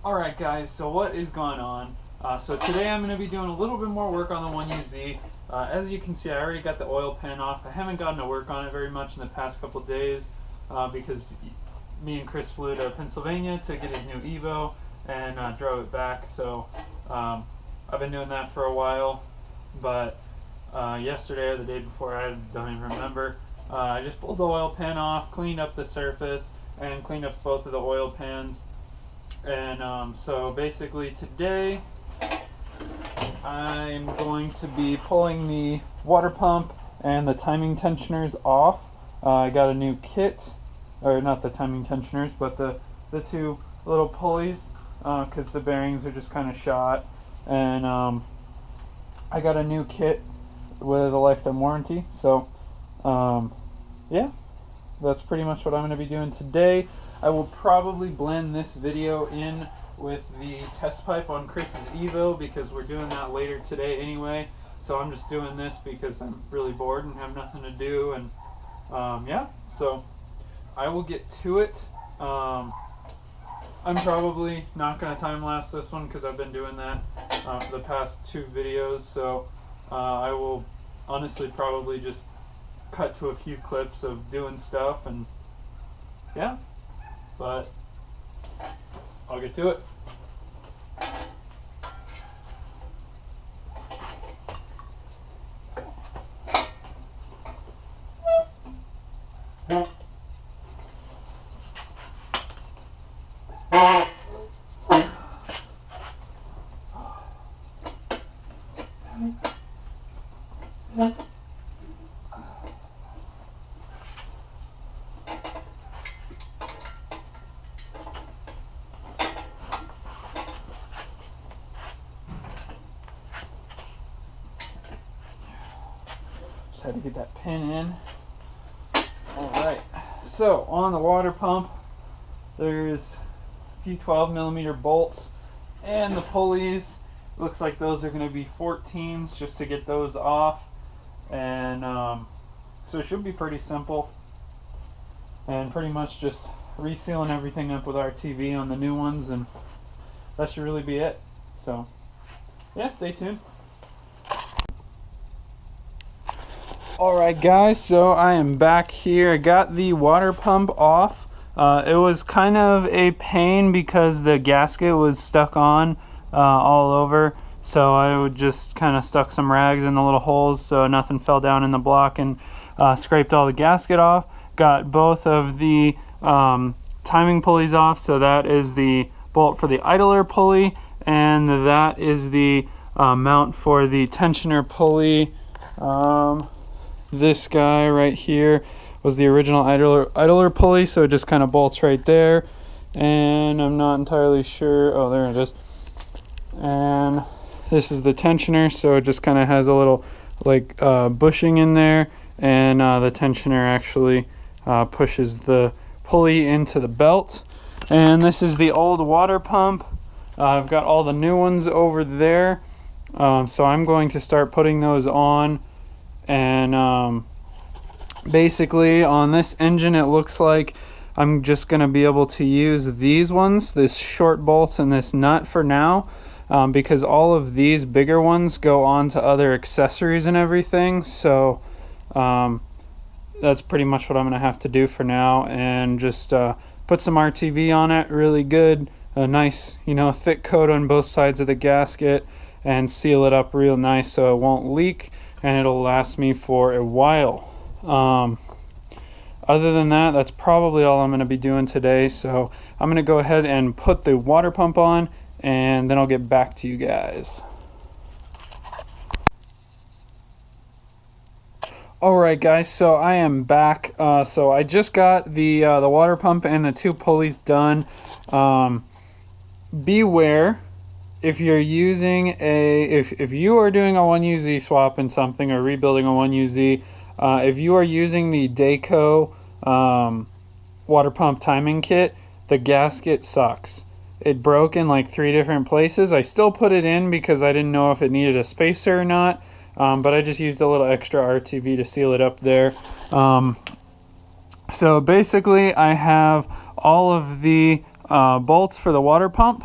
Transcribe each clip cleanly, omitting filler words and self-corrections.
Alright guys, so what is going on? So today I'm going to be doing a little bit more work on the 1UZ. As you can see, I already got the oil pan off. I haven't gotten to work on it very much in the past couple days because me and Chris flew to Pennsylvania to get his new Evo and drove it back. So I've been doing that for a while, but yesterday or the day before, I don't even remember, I just pulled the oil pan off, cleaned up the surface, and cleaned up both of the oil pans. And so basically today I'm going to be pulling the water pump and the timing tensioners off. I got a new kit, or not the timing tensioners, but the two little pulleys because the bearings are just kind of shot. And I got a new kit with a lifetime warranty. So yeah, that's pretty much what I'm going to be doing today. I will probably blend this video in with the test pipe on Chris's Evo because we're doing that later today anyway. So I'm just doing this because I'm really bored and have nothing to do. And yeah, so I will get to it. I'm probably not going to time lapse this one because I've been doing that for the past two videos. So I will honestly probably just cut to a few clips of doing stuff, and yeah, but I'll get to it. Just had to get that pin in. Alright, so on the water pump there's a few 12mm bolts, and the pulleys, looks like those are going to be 14s just to get those off. And so it should be pretty simple, and pretty much just resealing everything up with RTV on the new ones, and that should really be it. So yeah, stay tuned. Alright guys, so I am back here. I got the water pump off. It was kind of a pain because the gasket was stuck on all over, so I would just kind of stuck some rags in the little holes so nothing fell down in the block, and scraped all the gasket off. Got both of the timing pulleys off, so that is the bolt for the idler pulley, and that is the mount for the tensioner pulley. This guy right here was the original idler pulley, so it just kind of bolts right there, and I'm not entirely sure. Oh, there it is. And this is the tensioner, so it just kind of has a little like bushing in there, and the tensioner actually pushes the pulley into the belt. And this is the old water pump. I've got all the new ones over there, so I'm going to start putting those on. And basically on this engine it looks like I'm just going to be able to use these ones, this short bolt and this nut for now, because all of these bigger ones go on to other accessories and everything. So that's pretty much what I'm going to have to do for now, and just put some RTV on it really good, a nice, you know, thick coat on both sides of the gasket, and seal it up real nice so it won't leak, and it'll last me for a while. Other than that, that's probably all I'm going to be doing today. So I'm going to go ahead and put the water pump on, and then I'll get back to you guys. Alright guys, so I am back. So I just got the water pump and the two pulleys done. Beware, if you're using if you are doing a 1UZ swap in something, or rebuilding a 1UZ, if you are using the Dayco water pump timing kit, the gasket sucks. It broke in like 3 different places. I still put it in because I didn't know if it needed a spacer or not, but I just used a little extra RTV to seal it up there. So basically I have all of the bolts for the water pump,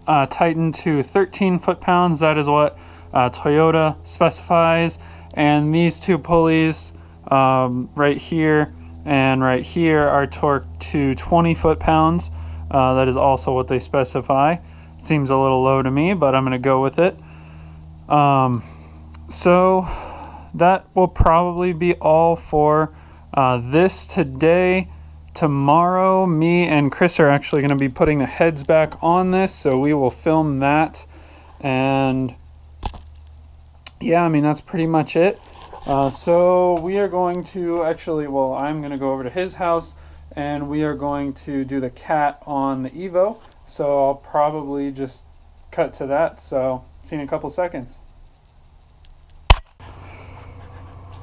tightened to 13 foot-pounds. That is what Toyota specifies. And these two pulleys right here and right here are torqued to 20 foot-pounds. That is also what they specify. It seems a little low to me, but I'm going to go with it. So that will probably be all for this today. Tomorrow, me and Chris are actually going to be putting the heads back on this, so we will film that. And yeah, I mean, that's pretty much it. So we are going to actually, well, I'm going to go over to his house and we are going to do the cat on the Evo. So I'll probably just cut to that. So see you in a couple seconds.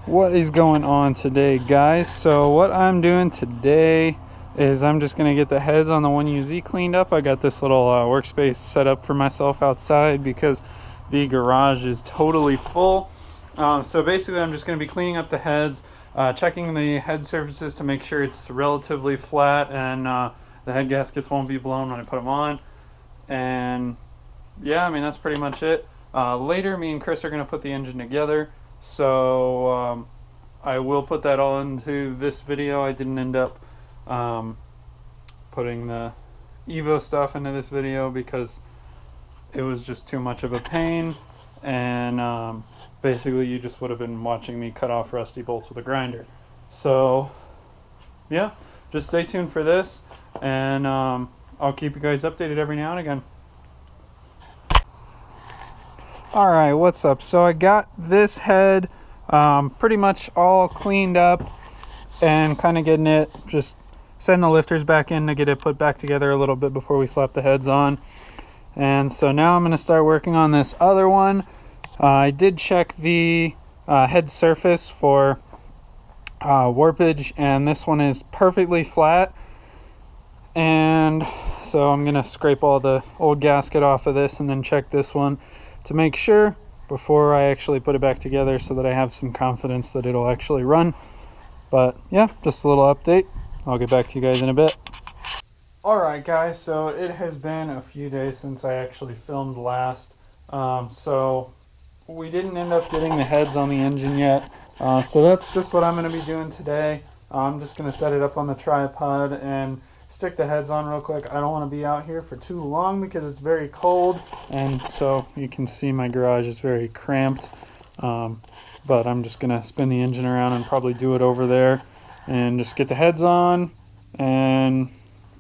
What is going on today, guys? So what I'm doing today is I'm just going to get the heads on the 1UZ cleaned up. I got this little workspace set up for myself outside because the garage is totally full. So basically I'm just going to be cleaning up the heads, checking the head surfaces to make sure it's relatively flat and the head gaskets won't be blown when I put them on. And yeah, I mean, that's pretty much it. Later, me and Chris are going to put the engine together. So I will put that all into this video. I didn't end up putting the Evo stuff into this video because it was just too much of a pain, and basically you just would have been watching me cut off rusty bolts with a grinder. So yeah, just stay tuned for this, and I'll keep you guys updated every now and again. Alright, what's up? So I got this head pretty much all cleaned up and kind of getting it, just setting the lifters back in to get it put back together a little bit before we slap the heads on. And so now I'm going to start working on this other one. I did check the head surface for warpage, and this one is perfectly flat. And so I'm going to scrape all the old gasket off of this and then check this one to make sure before I actually put it back together so that I have some confidence that it'll actually run. But yeah, just a little update. I'll get back to you guys in a bit. Alright guys, so it has been a few days since I actually filmed last. So we didn't end up getting the heads on the engine yet. So that's just what I'm going to be doing today. I'm just going to set it up on the tripod and stick the heads on real quick. I don't want to be out here for too long because it's very cold, and so you can see my garage is very cramped. But I'm just gonna spin the engine around and probably do it over there and just get the heads on. And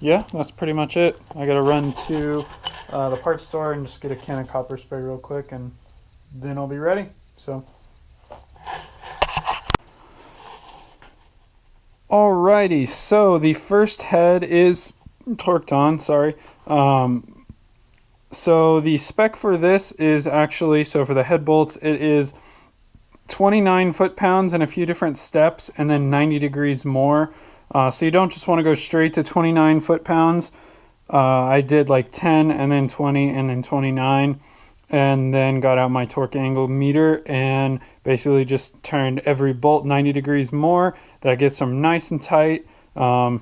yeah, that's pretty much it. I gotta run to the parts store and just get a can of copper spray real quick, and then I'll be ready. So alrighty, so the first head is torqued on, sorry. So the spec for this is actually, so for the head bolts, it is 29 foot-pounds and a few different steps, and then 90 degrees more. So you don't just want to go straight to 29 foot-pounds. I did like 10 and then 20 and then 29, and then got out my torque angle meter and basically just turned every bolt 90 degrees more. That gets them nice and tight. So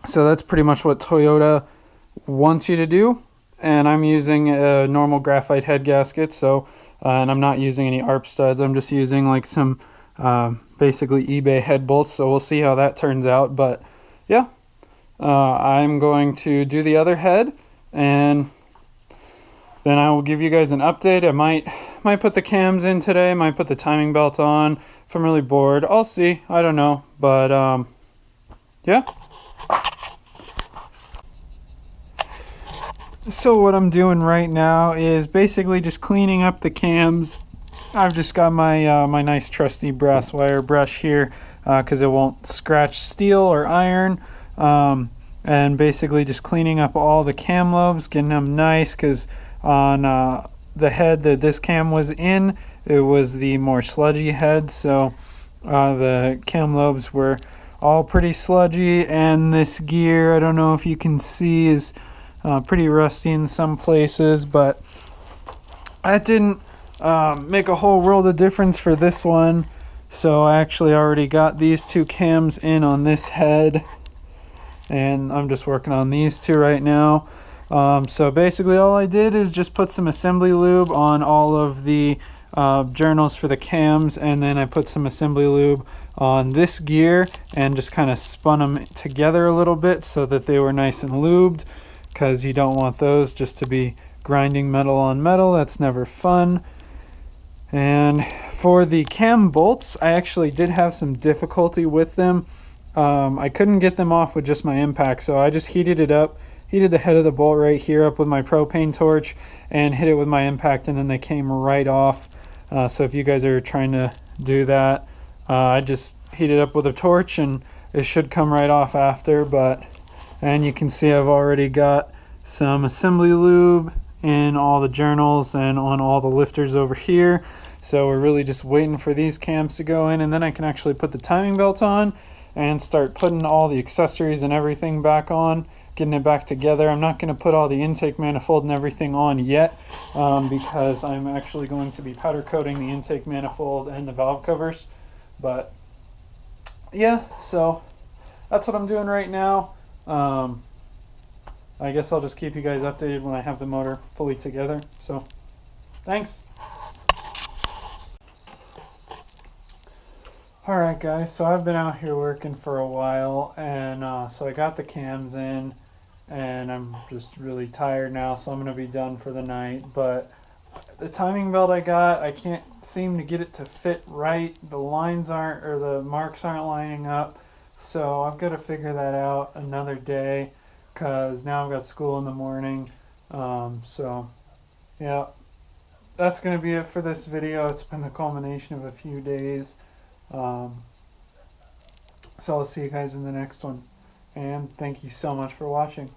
that's pretty much what Toyota wants you to do. And I'm using a normal graphite head gasket, so and I'm not using any ARP studs. I'm just using like some basically eBay head bolts, so we'll see how that turns out. But yeah, I'm going to do the other head, and then I will give you guys an update. I might put the cams in today, might put the timing belt on. If I'm really bored, I'll see. I don't know, but yeah. So what I'm doing right now is basically just cleaning up the cams. I've just got my my nice trusty brass wire brush here because it won't scratch steel or iron. And basically just cleaning up all the cam lobes, getting them nice, because on the head that this cam was in, it was the more sludgy head, so the cam lobes were all pretty sludgy, and this gear, I don't know if you can see, is pretty rusty in some places, but that didn't make a whole world of difference for this one. So I actually already got these two cams in on this head, and I'm just working on these two right now. So basically all I did is just put some assembly lube on all of the journals for the cams, and then I put some assembly lube on this gear and just kind of spun them together a little bit so that they were nice and lubed, because you don't want those just to be grinding metal on metal. That's never fun. And for the cam bolts, I actually did have some difficulty with them. I couldn't get them off with just my impact, so I just heated it up, heated the head of the bolt right here up with my propane torch and hit it with my impact, and then they came right off. So if you guys are trying to do that, I just heat it up with a torch and it should come right off after. And you can see I've already got some assembly lube in all the journals and on all the lifters over here. So we're really just waiting for these cams to go in, and then I can actually put the timing belt on and start putting all the accessories and everything back on, getting it back together. I'm not going to put all the intake manifold and everything on yet, because I'm actually going to be powder coating the intake manifold and the valve covers. But yeah, so that's what I'm doing right now. I guess I'll just keep you guys updated when I have the motor fully together. So thanks. Alright guys, so I've been out here working for a while, and so I got the cams in, and I'm just really tired now, so I'm going to be done for the night. But the timing belt I got, I can't seem to get it to fit right. The lines aren't, or the marks aren't lining up, so I've got to figure that out another day, because now I've got school in the morning. So yeah, that's going to be it for this video. It's been the culmination of a few days. So I'll see you guys in the next one, and thank you so much for watching.